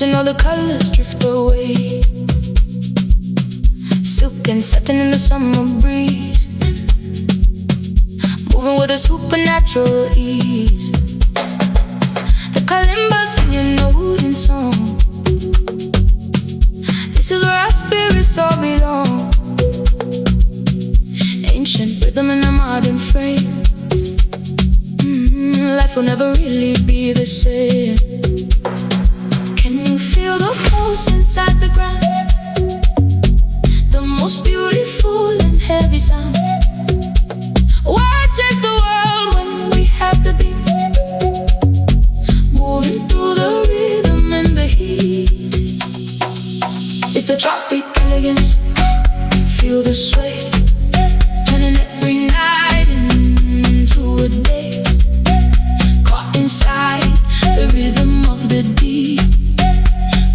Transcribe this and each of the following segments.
watching all the colors drift away. Silk and satin in the summer breeze, moving with a supernatural ease. The kalimba singing old song. This is where our spirits all belong. Ancient rhythm in a modern frame. Life will never really be the same. Can you feel the pulse inside the ground? The most beautiful and heavy sound. Why chase the world when we have the beat? Moving through the rhythm and the heat. It's a tropic elegance. Feel the sway, turning every night into a day. Caught inside the rhythm of the deep.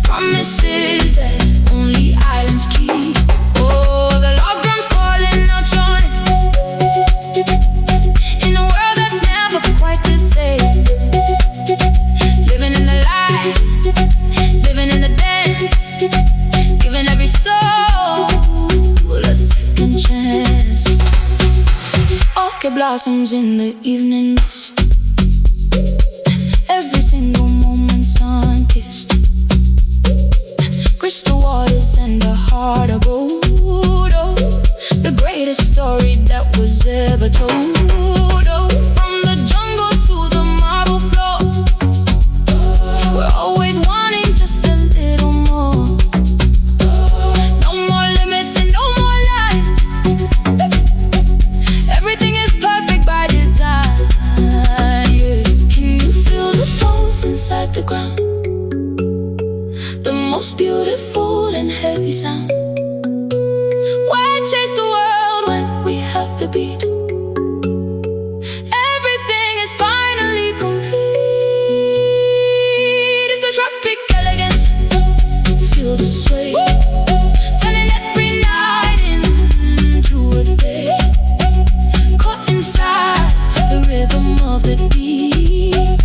Promises that only islands keep. Oh, the log drum's calling out your name. In a world that's never quite the same. Living in the light, living in the dance, giving every soul a second chance. Orchid blossoms in the evening mist. Every single moment sun-kissed. Crystal waters and a heart of gold. Oh, the greatest story that was ever told. Oh, from the jungle to the marble floor, we're always wanting just a little more. No more limits and no more lines. Everything is perfect by design, yeah. Can you feel the pulse inside the ground? The most beautiful and heavy sound. Why chase the world when we have the beat? Everything is finally complete. It's the tropic elegance. Feel the sway, turning every night into a day. Caught inside the rhythm of the deep.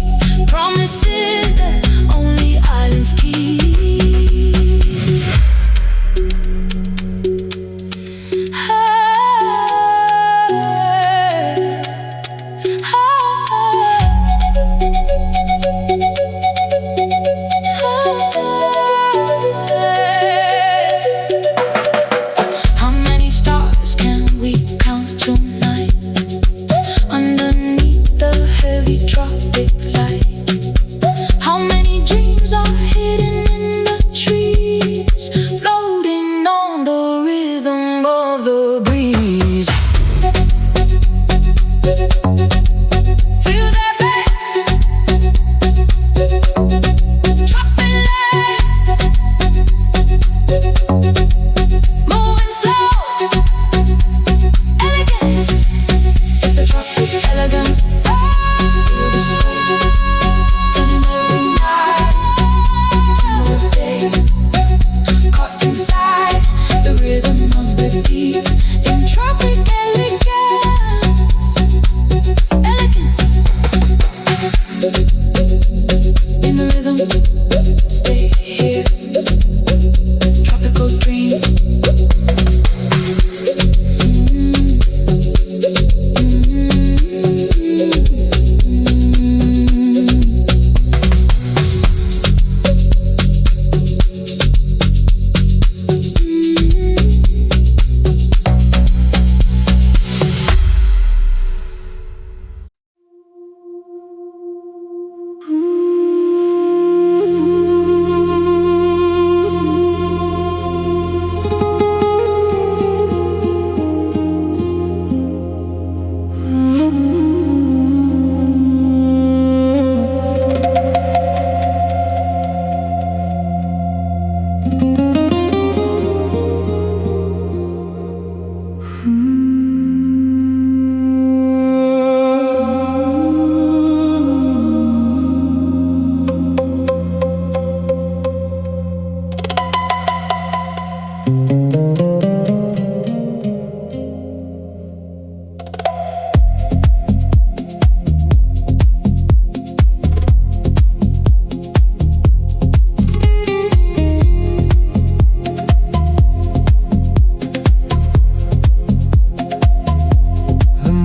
Promises that only islands keep.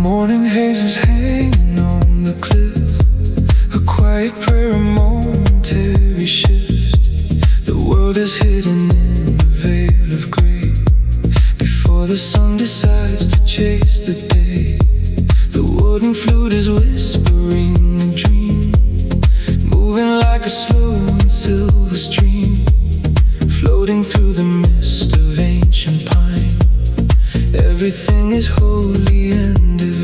morning haze is hanging on the cliff, a quiet prayer, a momentary shift. The world is hidden in a veil of grey before the sun decides to chase the day. The wooden flute is whispering a dream, moving like a slow and silver stream, floating through the mist of ancient pine. Everything is holy and divine.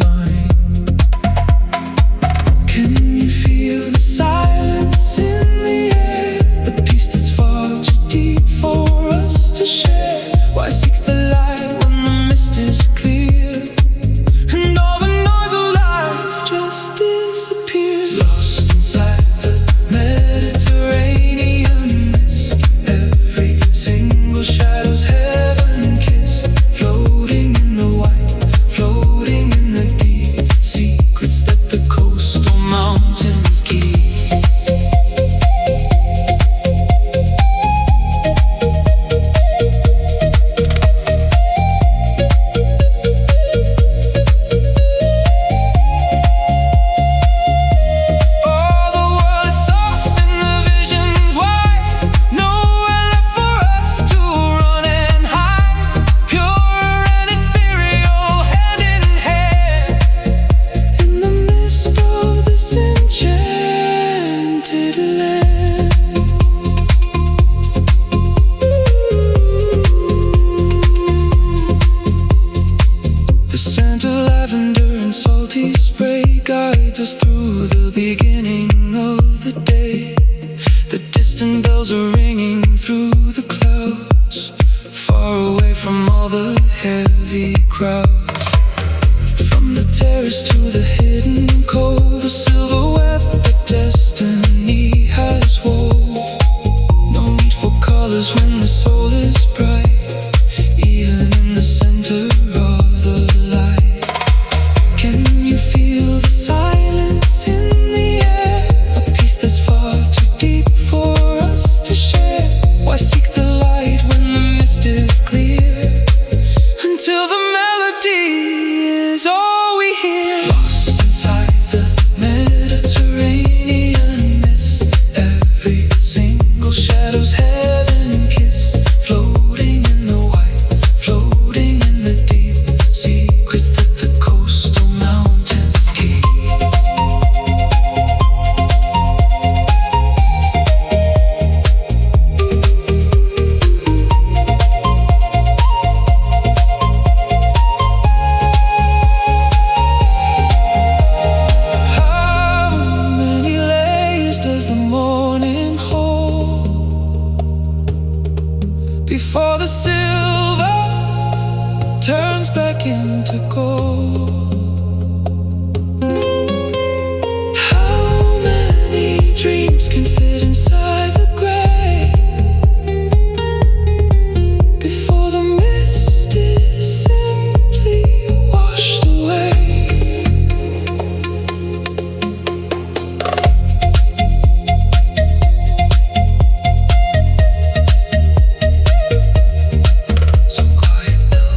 Can you feel the silence in the air? The peace that's far too deep for us to share. Why seek the light when the mist is clear, and all the noise of life just disappears? Lost inside the Mediterranean mist, every single shadow's heaven kissed, floating in the white, floating in the deep, secrets that the coastal mountains keep. Oh, the world is soft and the vision's wide, nowhere left for us to run and hide. Pure and ethereal, hand in hand, in the midst of this enchanted land. The scent of lavender and salty spray guides us through the beginning of the day. The distant bells are ringing through the clouds, far away from all the heavy crowds. From the terrace to the hidden cove, a silver web that destiny has wove. No need for colors when the soul is bright, even in the center of the light. Can you feel the silence in the air? A peace that's far too deep for us to share. Why seek the light when the mist is clear, until the melody is all we hear? Lost inside the Mediterranean mist, every single shadow's heaven kissed, floating in the white, floating in the deep, secrets that the coastal mountains keep. How many layers does the morning hold before the silver turns back into gold? How many dreams can fit inside the gray before the mist is simply washed away? So quiet now,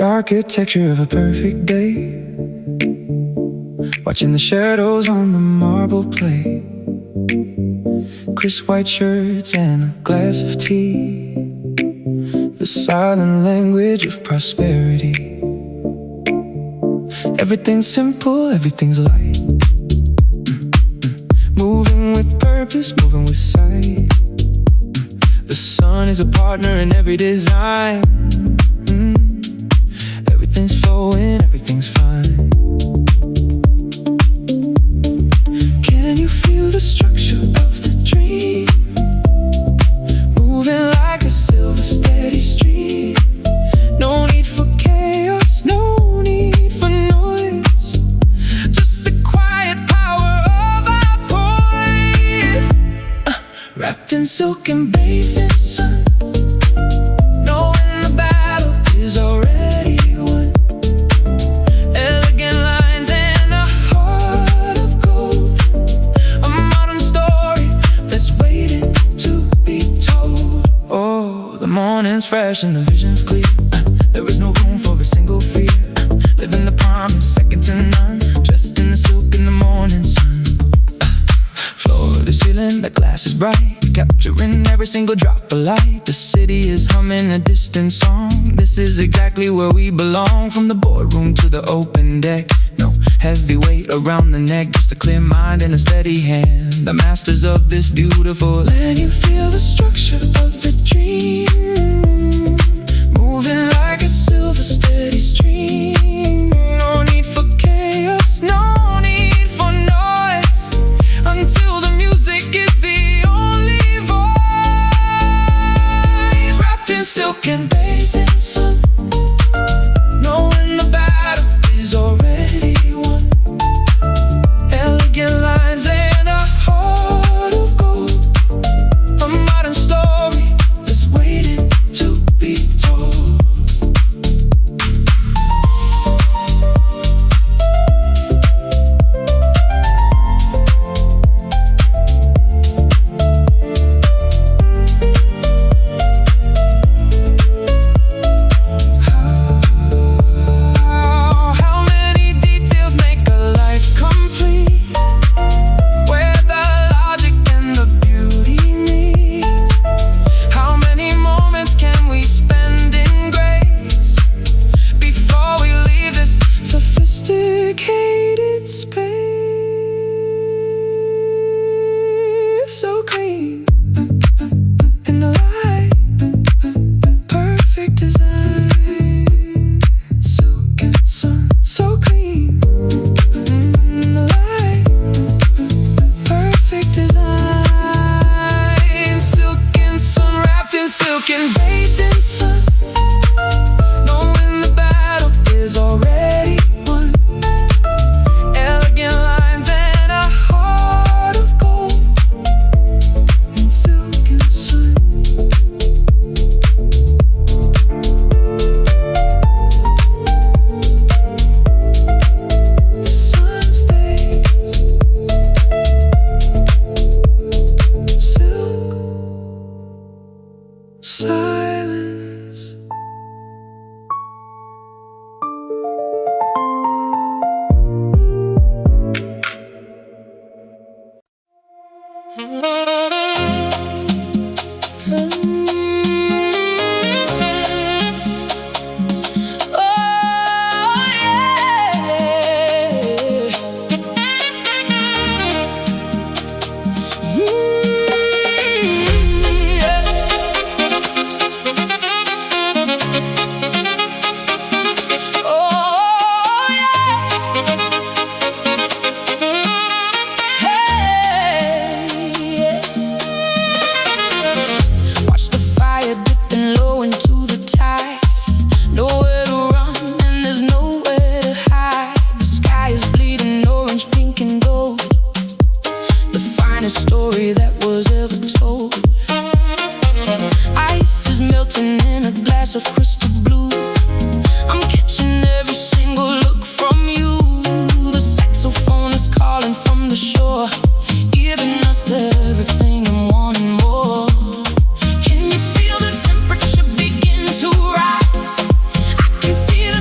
architecture of a perfect day, watching the shadows on the marble play. Crisp white shirts and a glass of tea, the silent language of prosperity. Everything's simple, everything's light, moving with purpose, moving with sight. The sun is a partner in every design. Everything's flowing, everything's fine. Can you feel the structure of the dream, moving like a silver steady stream? No need for chaos, no need for noise, just the quiet power of our poise. Wrapped in silk and bathed in sun, knowing the battle is already won. Elegant lines and a heart of gold, a modern story that's waiting to be told. Oh, the morning's fresh and the vision's clear. There is no room for a single fear. Living the promise, second to none, dressed in the silk in the morning sun. Floor to ceiling, the glass is bright, capturing every single drop of light. The city is humming a distant song. This is exactly where we belong. From the boardroom to the open deck, no heavy weight around the neck, just a clear mind and a steady hand. The masters of this beautiful land. You feel the structure of the dream, moving like a silver steady stream. No need for chaos, no need for noise, until the music is the only voice. Wrapped in silk and bathed in sun, knowing the battle is already won. Elegant lines and a heart of gold, a modern story that's waiting to be told. How many details make a life complete, where the logic and the beauty meet? How many moments can we spend in grace before we leave this sophisticated space? So clean in the light, perfect design. Silk and sun, so clean in the light, perfect design. Silk and sun, wrapped in silk and bathed in sun, knowing the battle is already won. Elegant lines and a heart of gold, in silk and sun. The sun stays silk, silence. Watch the fire dipping low into the tide. Nowhere to run and there's nowhere to hide. The sky is bleeding orange, pink and gold, the finest story that was ever told. Ice is melting in a glass of crystal blue. I'm catching every single look from you. The saxophone is calling from the shore, giving us everything and wanting more. Can you feel the temperature begin to rise? I can see the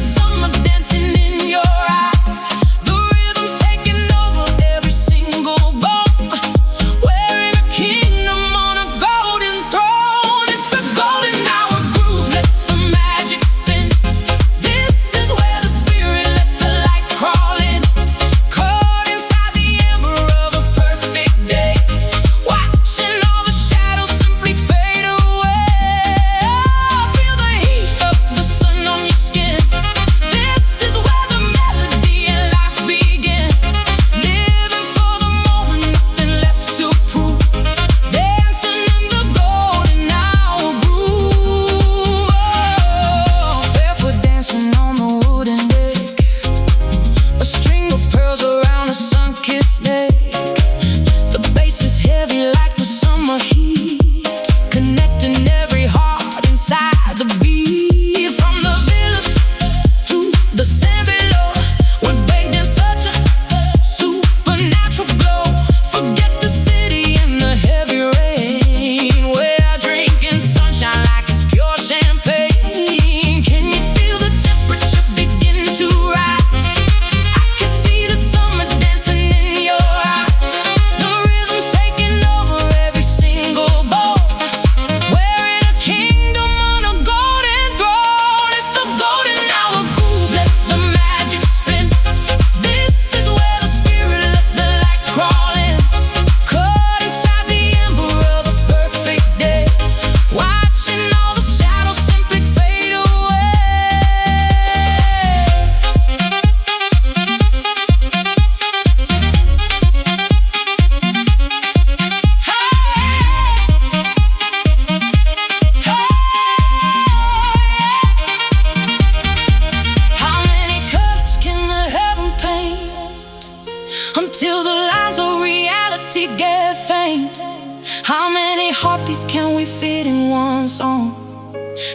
stories can we fit in one song?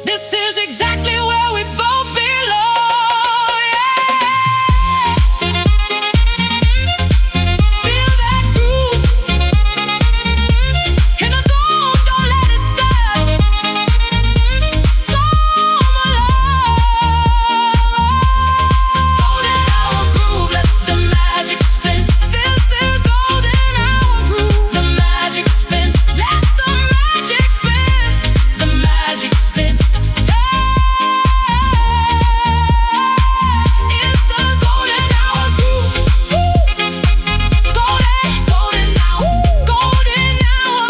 This is exactly where we both belong. Yeah. Feel that groove in the dawn, don't let it stop. Summer love. Golden hour groove, let the magic spin. This is golden hour groove, the magic spin. Let the magic spin, the magic spin. It's the golden hour groove. Golden, golden hour, golden hour,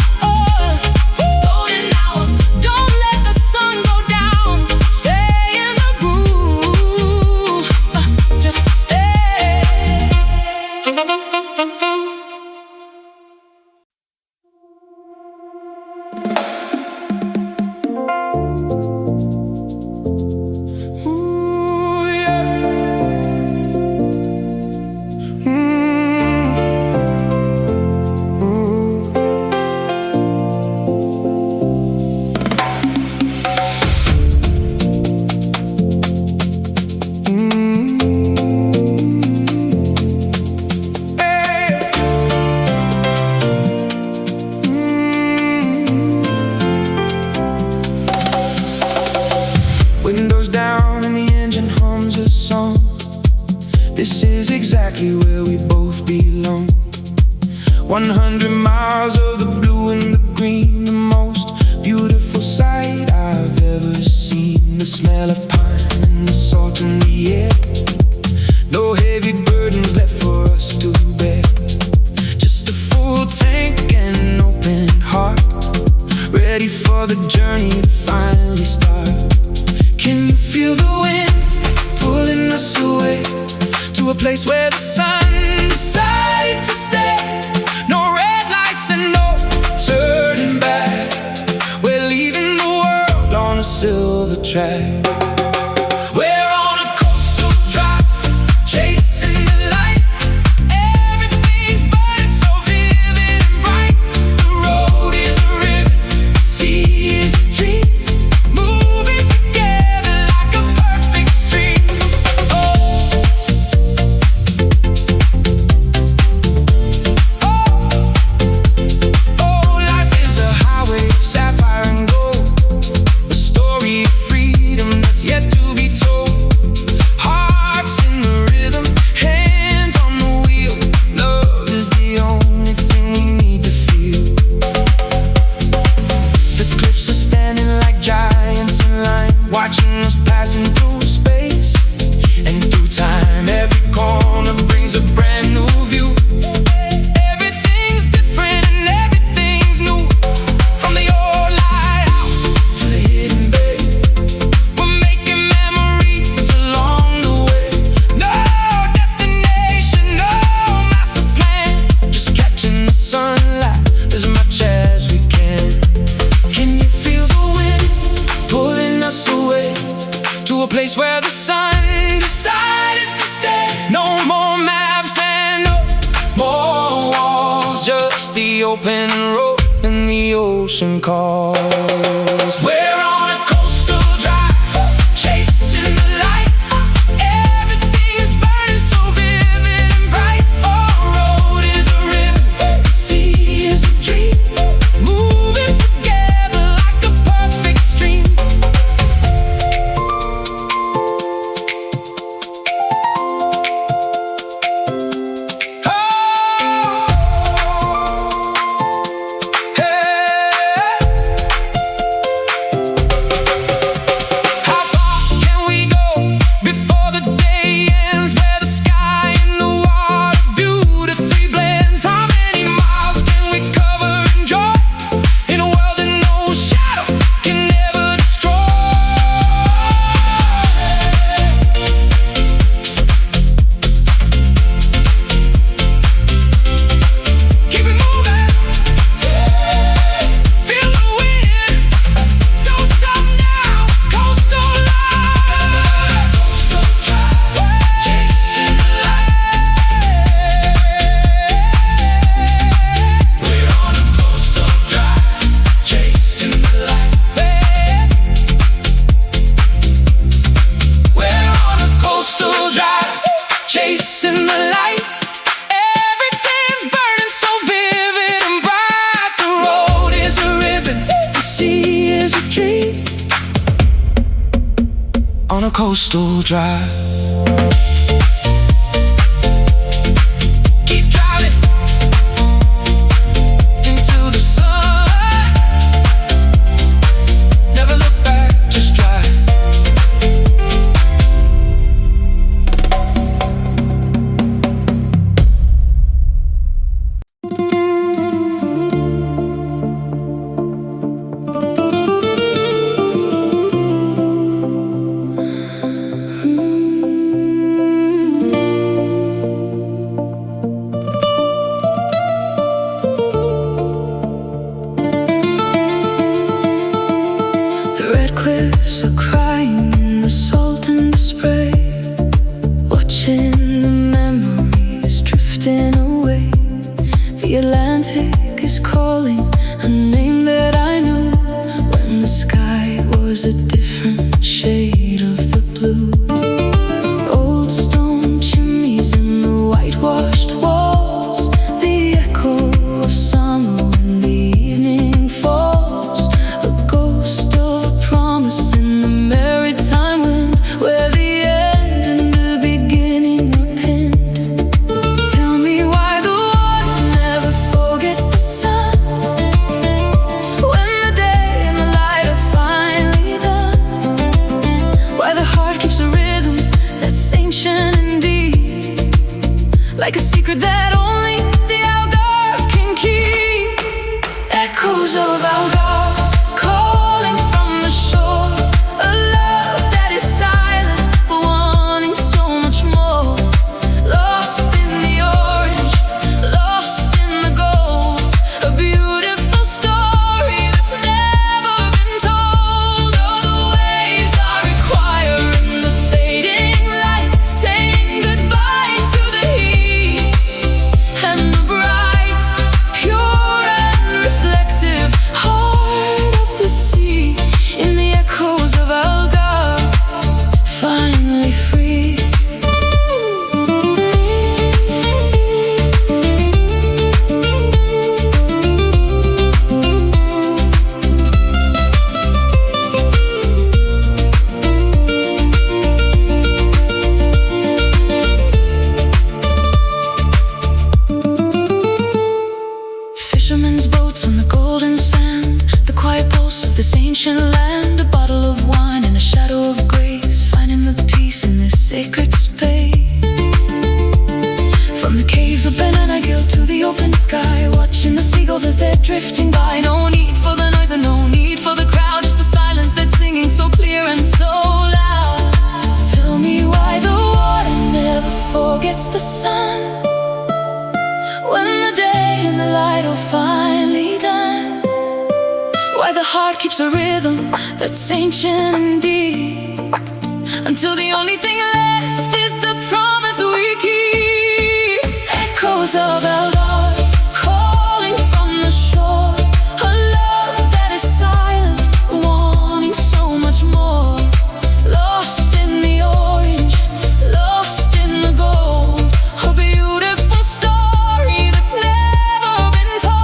golden hour. Don't let the sun go down. Stay in the groove, just stay. Ooh, yeah. Windows down and the engine hums a song. This is exactly where we both belong. 100 miles of the blue and the green, the most beautiful sight I've ever seen. The smell of pine and the salt in the air. No heavy burdens left for us to bear. Just a full tank and an open heart, ready for the journey to finally start. Can you feel the wind pulling us away to a place where the sun decided to stay? No red lights and no turning back. We're leaving the world on a silver track. We're on a coastal drive, chasing the light. Everything's burning so vivid and bright. The road is a river, the sea is a dream, moving together like a perfect stream. Oh, oh, life is a highway of sapphire and gold, a story of freedom that's yet to be told. Hearts in the rhythm, hands on the wheel. Love is the only thing we need to feel. The cliffs are standing like giants in line, watching us passing through space and through time. Every corner brings a brand new view. Everything's different and everything's new. From the old lighthouse to the hidden bay, we're making memories along the way. No destination, no master plan, just catching the sunlight as much as we can. Can you feel the wind pulling us away to a place where the sun decided to stay? No more maps and no more walls, just the open road and the ocean calls. We're on a coastal drive, chasing the light. Everything is burning so vivid and bright. Our road is a river, the sea is a dream, moving together like a perfect stream. Oh, hey. a coastal drive. Keep driving into the sun. Never look back, just drive. Cliffs are crying in the salt and the spray, watching the memories drifting away. The Atlantic is calling a name that I knew when the sky was a different shade of the blue. Old stone chimneys and the whitewashed walls, the echo of summer when the evening falls. A ghost of a promise in the maritime wind, where the end and the beginning are pinned. Tell me why the water never forgets the sun, when the day and the light are finally done. Why the heart keeps a rhythm that's ancient and deep, like a secret that only the Algarve can keep. Echoes of Algarve calling from the shore, a love that is silent but wanting so much more. Lost in the orange, lost in the gold, a beautiful story that's never been told. Oh, the waves are requiring the fading light, saying goodbye to the heat and the bright, pure and reflective heart of the sea. In the echoes of Algarve, finally free. Fishermen's boats on the golden sand, the quiet pulse of this ancient land. A bottle of wine and a shadow of grace, finding the peace in this sacred space. From the caves of Banana Gill to the open sky, watching the seagulls as they're drifting by. No need for the noise and no need for the crowd, just the silence that's singing so clear and so loud. Tell me why the water never forgets the sun, when the day and the light are finally done. Why the heart keeps a rhythm that's ancient and deep, until the only thing left is the promise we keep. Echoes of Algarve calling from the shore, a love that is silent, wanting so much more. Lost in the orange, lost in the gold, a beautiful story that's never been told.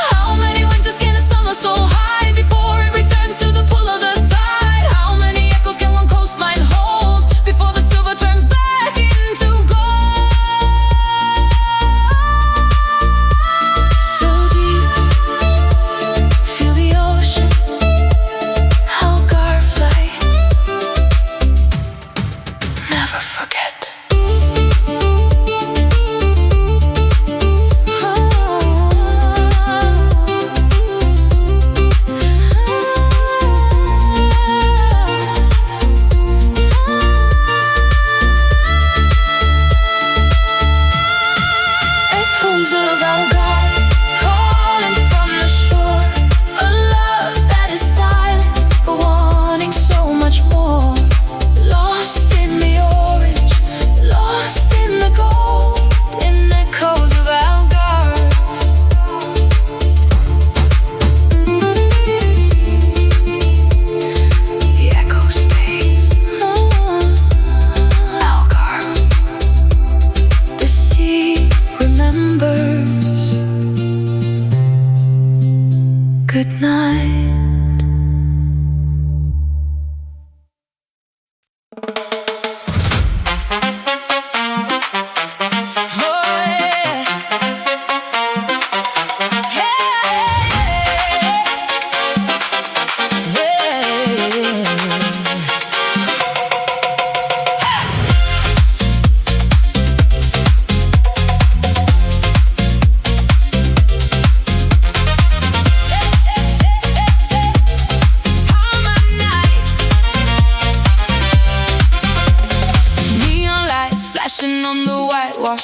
How many winters can a summer soul hide before it returns to the pull of the tide? How many echoes can one coastline hold before the silver turns back into gold? So deep, feel the ocean, Algarve light, never forget. Echoes of Algarve calling from the shore, a love that is silent but wanting so much more. Lost in the orange, lost in the gold, in echoes of Algarve.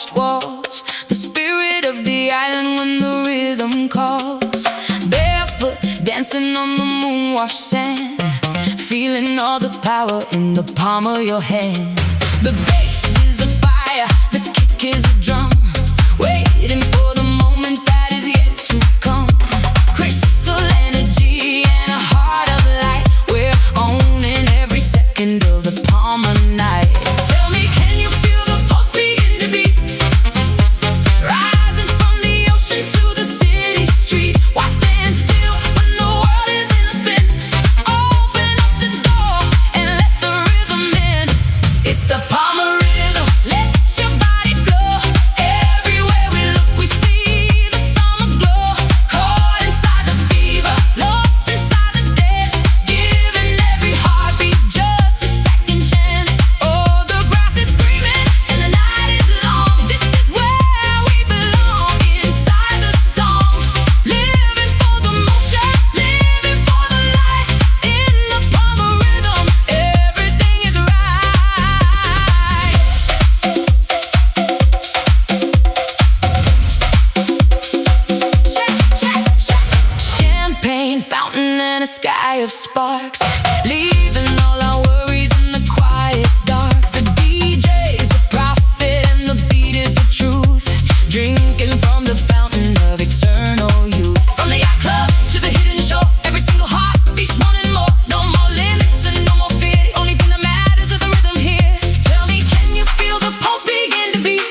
whitewashed walls, the spirit of the island when the rhythm calls. Barefoot, dancing on the moon-washed sand, feeling all the power in the palm of your hand. The bass is a fire, the kick is a drum, waiting for the moment that is yet to come. Crystal energy and a heart of light, we're owning every second of the Palmer night. Tell me, can you feel the pulse begin to beat? Rising from the ocean to the city street. Why stand still when the world is in a spin? Open up the door and let the rhythm in. It's the Palmer rhythm, let your body flow. Everywhere we look we see the summer glow. Caught inside the fever, lost inside the dance, giving every heartbeat just a second chance. Oh, the grass is screaming and the night is long. This is where we belong, inside the song. Living for the motion, living for the light. In the Palmer rhythm, everything is right. Champagne fountain and a sky of sparks, leaving all our worries in the quiet dark. The DJ's a prophet and the beat is the truth, drinking from the fountain of eternal youth. From the yacht club to the hidden shore, every single heart beats wanting more. No more limits and no more fear, the only thing that matters is the rhythm here. Tell me, can you feel the pulse begin to beat?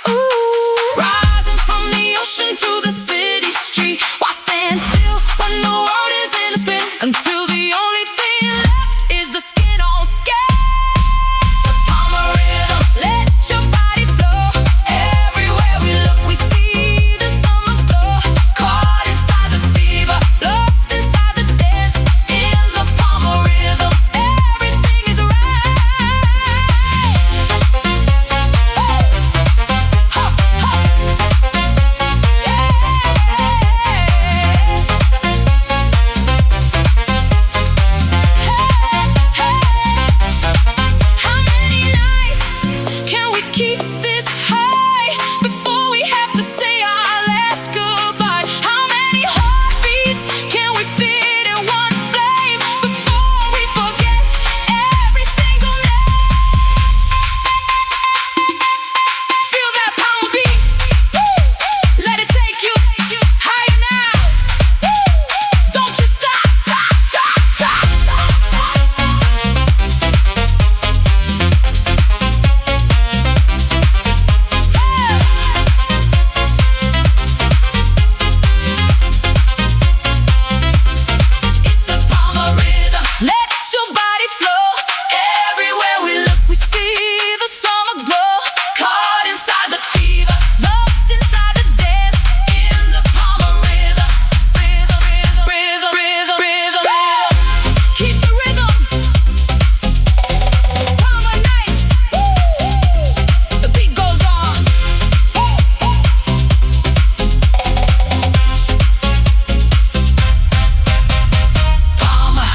Ooh, rising from the ocean to the city street. Why stand still when the world is in a spin? Until the only thing left is the skin on skin. The Palmer rhythm, let your body flow. Everywhere we look we see the summer glow. Caught inside the fever, lost inside the dance. In the Palmer rhythm, everything is right. Ho, ho. How many nights can we keep this high before we have to say our last goodbye? How many heartbeats can we fit in one flame before we forget every single name? Feel that Palmer beat, let it take you higher now. Don't you stop. It's the Palmer rhythm, let your body flow. Everywhere we look we see the summer glow. Caught inside the fever, lost inside the dance. In the Palmer rhythm, rhythm, rhythm, rhythm, rhythm, rhythm. Keep the rhythm. Palmer nights, the beat goes on. Palmer.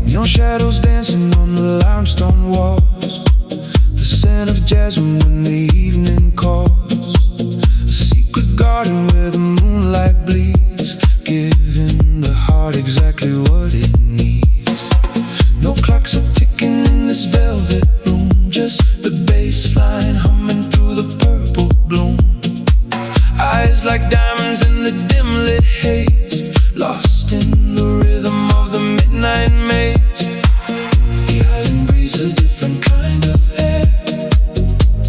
Neon shadows dancing on the limestone walls, the scent of jasmine when the evening calls. A secret garden where the moonlight bleeds, giving the heart exactly what it needs. No clocks are ticking in this velvet room, just the bass line humming through the purple bloom. Eyes like diamonds in the dim lit haze, lost in the rhythm of the midnight maze. The island breathes a different kind of air.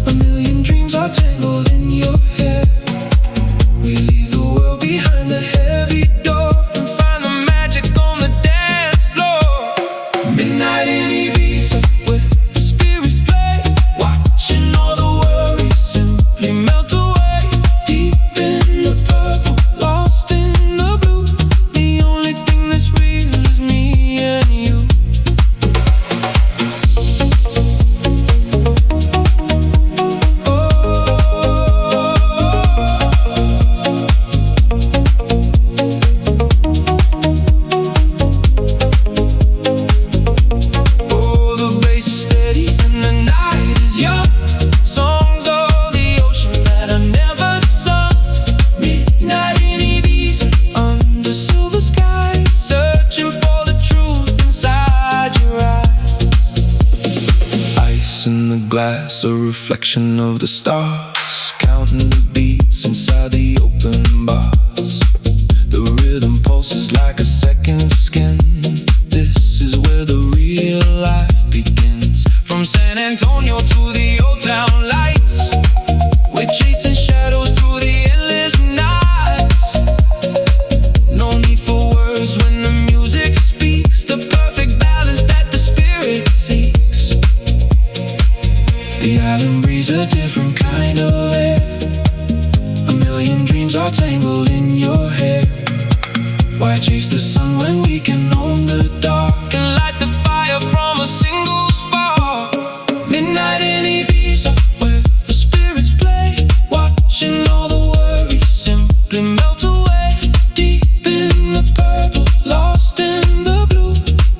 A million dreams are tangled in your hair. glass, a reflection of the stars, counting the beats inside the open bars. The rhythm pulses like a second skin. This is where the real life begins. From San Antonio to the old town lights, we're chasing shadows through the endless nights. No need for words when the music speaks, the perfect balance that the spirit seeks. The island breathes a different kind of air. A million dreams are tangled in your hair. Why chase the sun when we can own the dark and light the fire from a single spark? Midnight in Ibiza, where the spirits play, watching all the worries simply melt away. Deep in the purple, lost in the blue,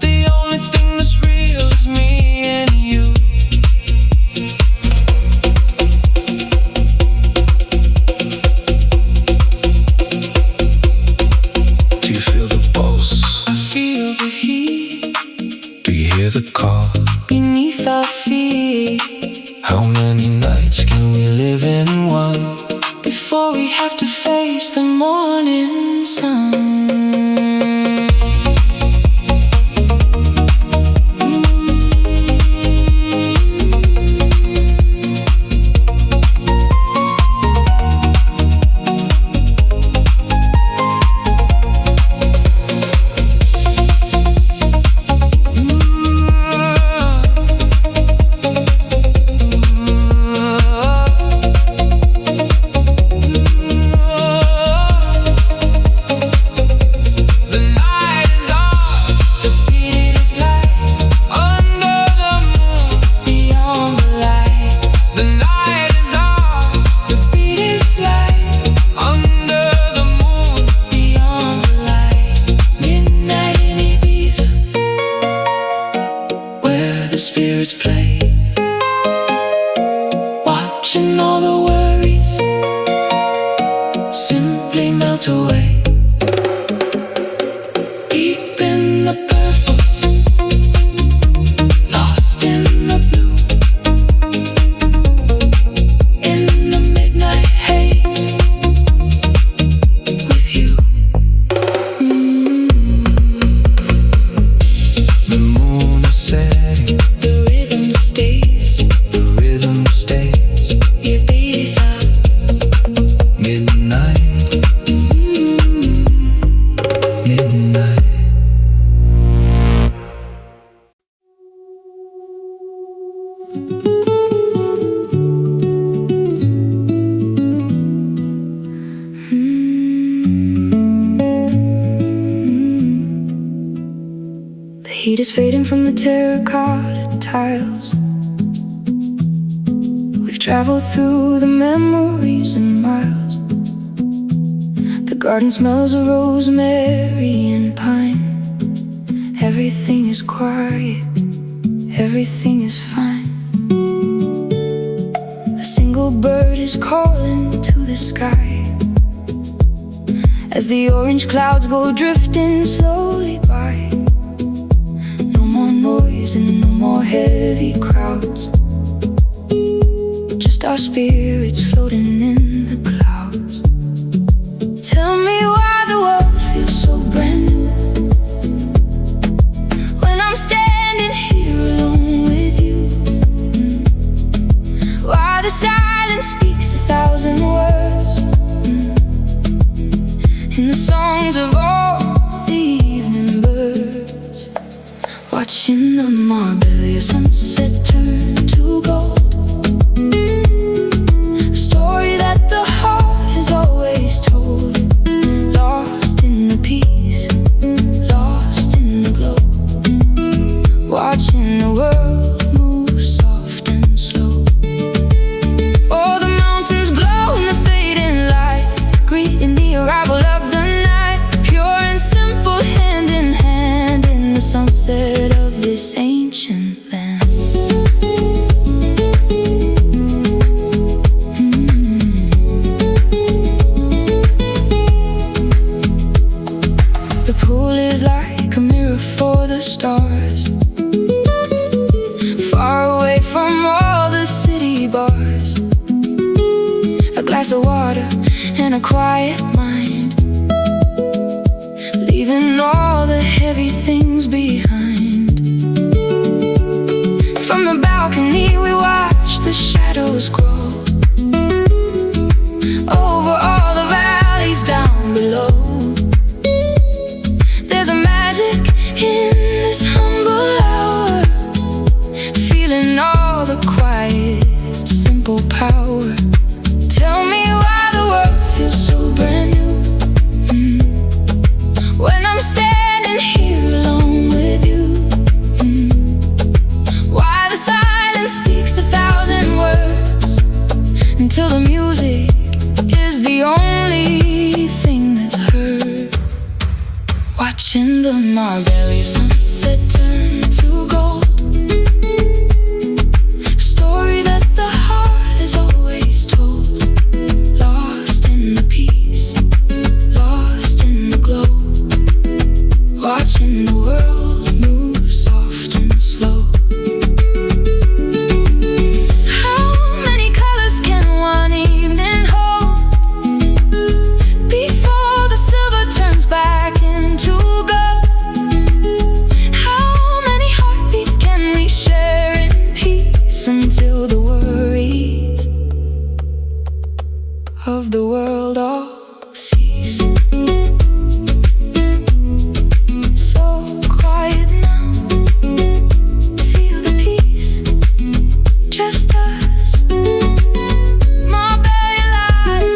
the only thing that's real is me and you. Do you feel the pulse? I feel the heat. Do you hear the call beneath our feet? How many nights can we live in one Before we have to face the morning sun? The spirits play, watching all the worries simply melt away. Deep in the purple, lost in the blue, in the midnight haze, with you. The moon is setting, Ibiza, midnight, midnight. The heat is fading from the terracotta tiles. We've traveled through the memories in miles. The garden smells of rosemary and pine. Everything is quiet, everything is fine. A single bird is calling to the sky as the orange clouds go drifting slowly by. No more noise and no more heavy crowds, just our spirits floating in the clouds. Tell me why the world feels so brand new when I'm standing here alone with you. Why the silence speaks 1,000 words in the songs of all the evening birds, watching the Marbella sunset turn to gold. A story that and a quiet mind, leaving all the heavy things behind. From the balcony we watch the shadows grow over all the valleys down below. There's a magic in this humble hour, feeling all the quiet, simple power. Tell me why the world feels so brand new, when I'm standing here alone with you. Why the silence speaks 1,000 words, until the music is the only thing that's heard. Watching the Marbella sunset turn to gold, a story that the heart has always told. Lost in the peace, lost in the glow, watching the world move soft and slow. How many colors can one evening hold, before the silver turns back into gold? How many heartbeats can we share in peace, until the worries of the world all cease? So quiet now, feel the peace, just us, Marbella light.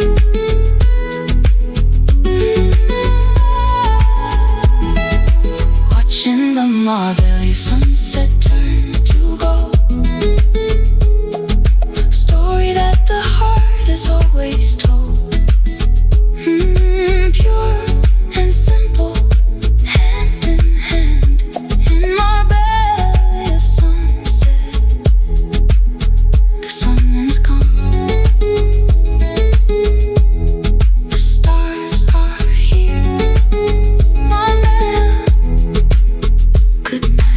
Watching the Marbella sunset turn to gold, a story that the heart has always told. Pure and simple, hand in hand, in Marbella sunset. The sun is gone, the stars are here. Marbella, good night.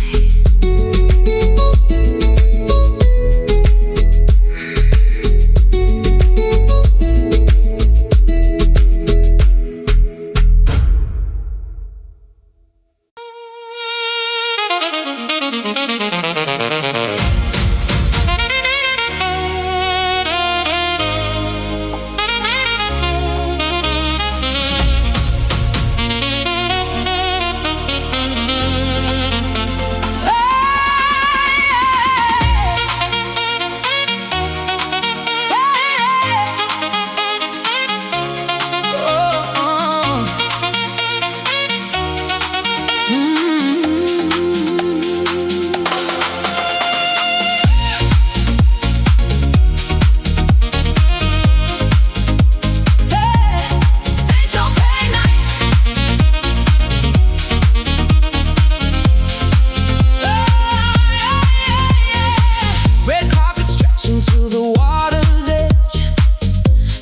Red carpet stretching to the water's edge,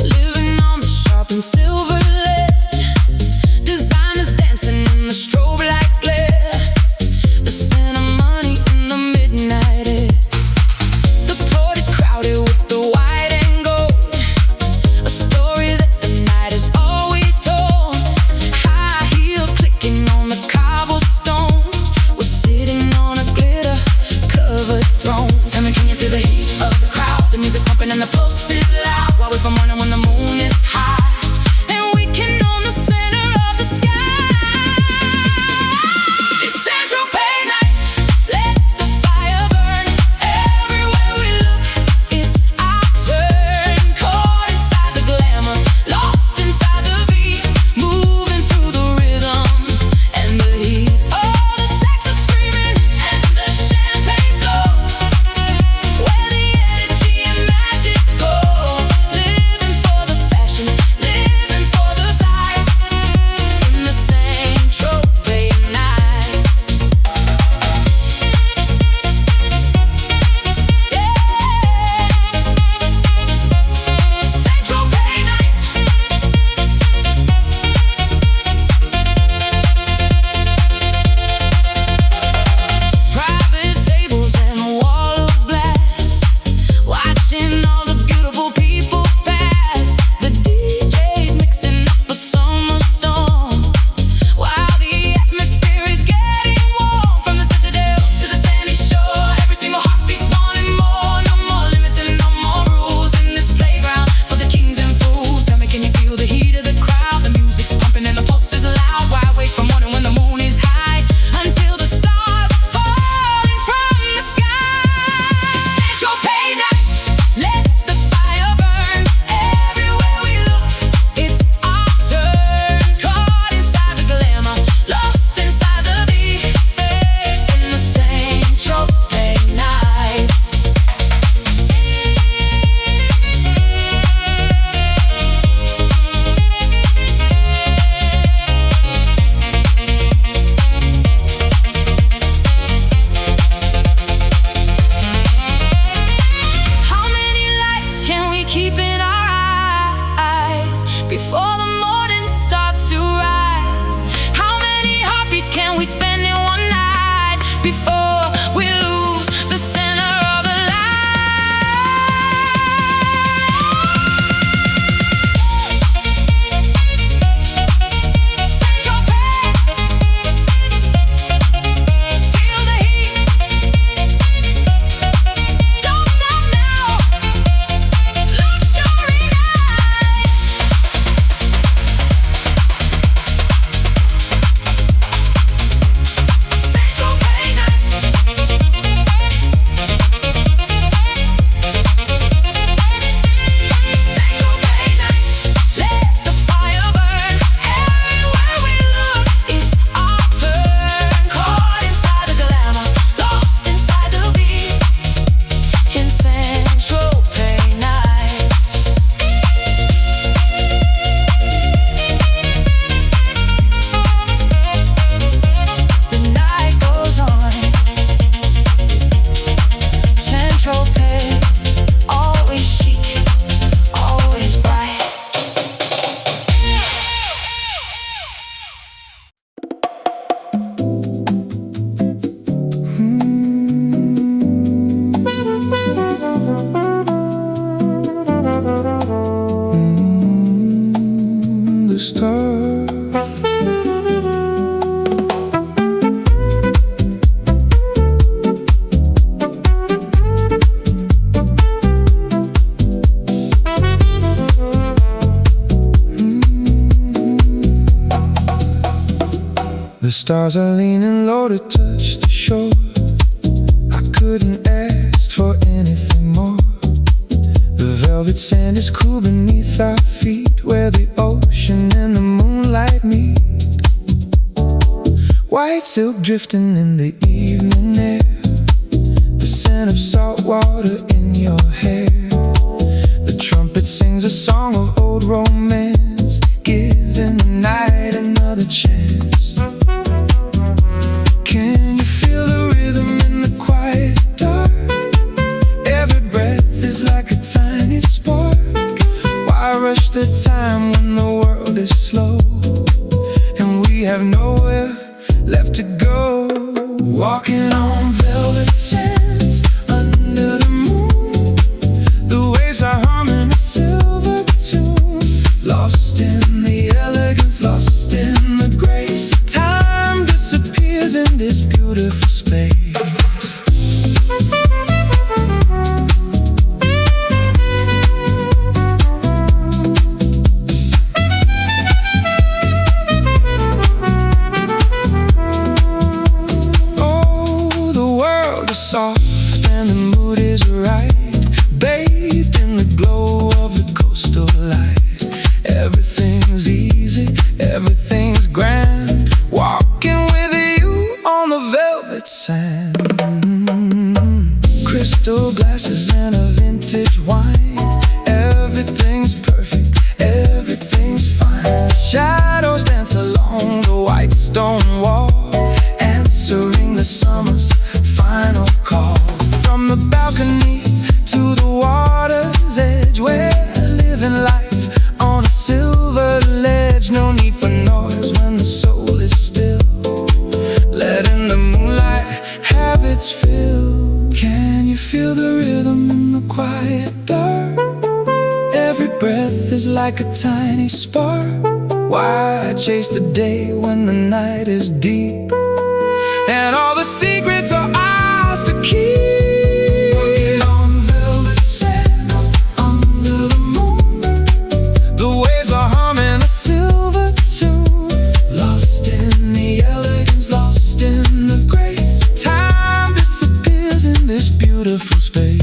living on the sharp and silver ledge. Designers dancing in the strobe light glare, the scent of money in the midnight air. The port is crowded with the white and gold, a story that the night has always told. High heels clicking on the cobblestone, we're sitting on a glitter covered throne. Tell me, can you feel the heat of the crowd? The music pumping and the pulse is loud, while we from morning when the moon is high. And before the morning starts to rise. How many heartbeats can we spend in one night before we lose the center of the light? Central Park, feel the heat. Don't stop now. Luxury night. Central Park nights. Central Park nights. Let the fire burn. Everywhere we look, it's our turn. Caught inside the glamour, lost inside the beat. In Central Park nights. The night goes on. Central Park, always chic, always bright. The stars. The stars are leaning low to touch the shore. I couldn't ask for anything more. The velvet sand is cool beneath our feet, where the ocean and the moonlight meet. White silk drifting in the evening air, the scent of salt water in your hair. The trumpet sings a song of old romance, giving the night another chance. Can you feel the rhythm in the quiet dark? Every breath is like a tiny spark. Why rush the time when the world is slow and we have nowhere left to go? Walking on velvet sands under the moon, the waves are humming a silver tune. Lost in the elegance, lost in the grace. Time disappears in this beautiful space. Oh, the world is soft and the mood is right, bathed in the glow of the coastal light. Everything's easy, everything's grand, walking with you on the velvet sand. Crystal glasses and a vintage wine. Everything's perfect, everything's fine. Shadows dance along the white stone wall, answering the summer's final call. From the balcony to the water's edge, we're living life on a silver ledge. No need for noise when the soul is still, letting the moonlight have its fill. Can you feel the rhythm in the quiet dark? Every breath is like a tiny spark. Why chase the day when the night is deep and all the secrets are ours to keep? Walking on velvet sands under the moon, the waves are humming a silver tune. Lost in the elegance, lost in the grace. Time disappears in this beautiful space.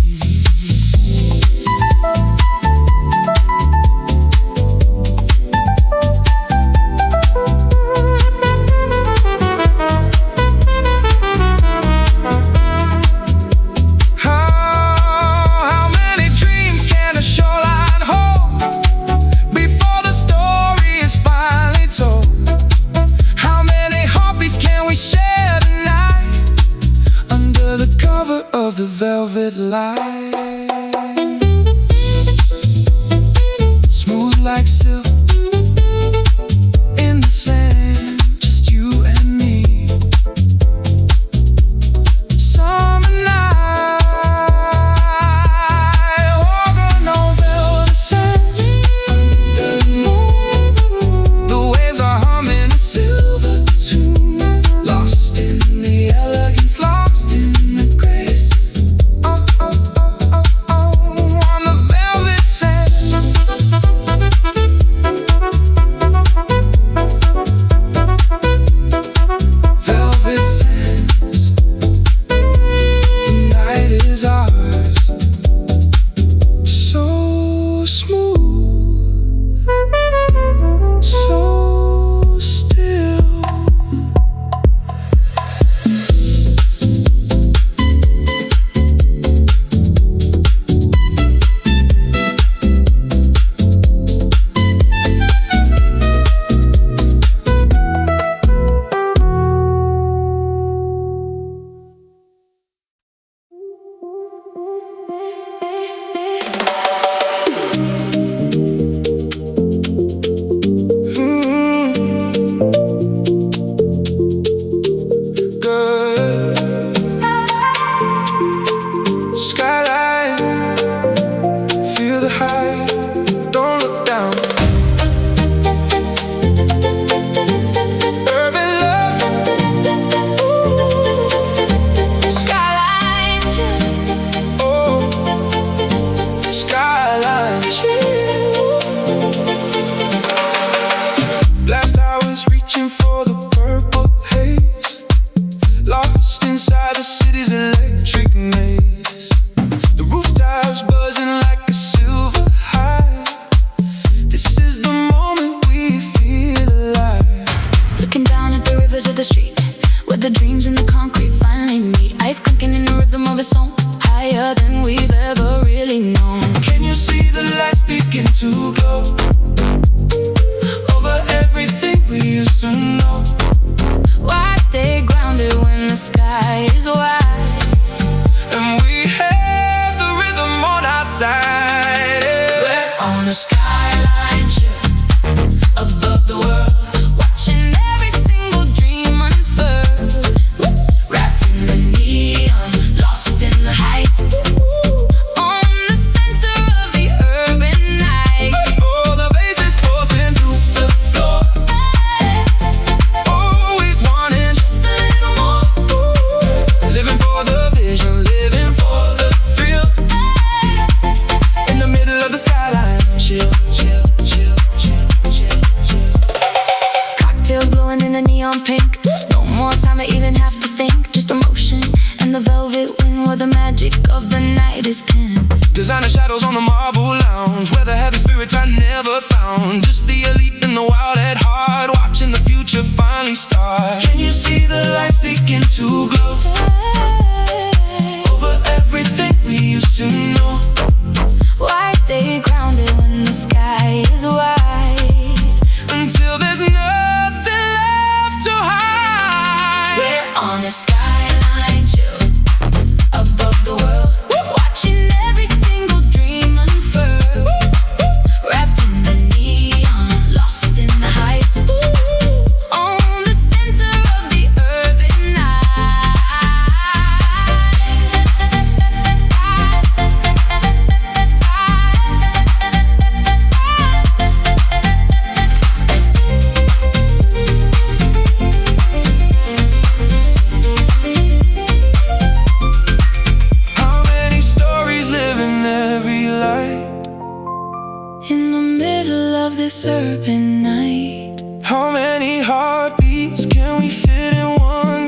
neon pink. No more time to even have to think, just emotion and the velvet wind where the magic of the night is pinned. Designer shadows on the marble lounge, where the heavy spirits I never found. Just the elite and the wild at heart, watching the future finally start. Can you see the lights begin to glow over everything we used to know? Why stay grounded when the sky is wide? Until there's nothing left to hide. We're on a skyline chill above the world, watching every single dream unfurl. Wrapped in the neon, lost in the height, on the center of the urban night. How many stories live in every light? In the middle of this urban night, How many heartbeats can we fit in one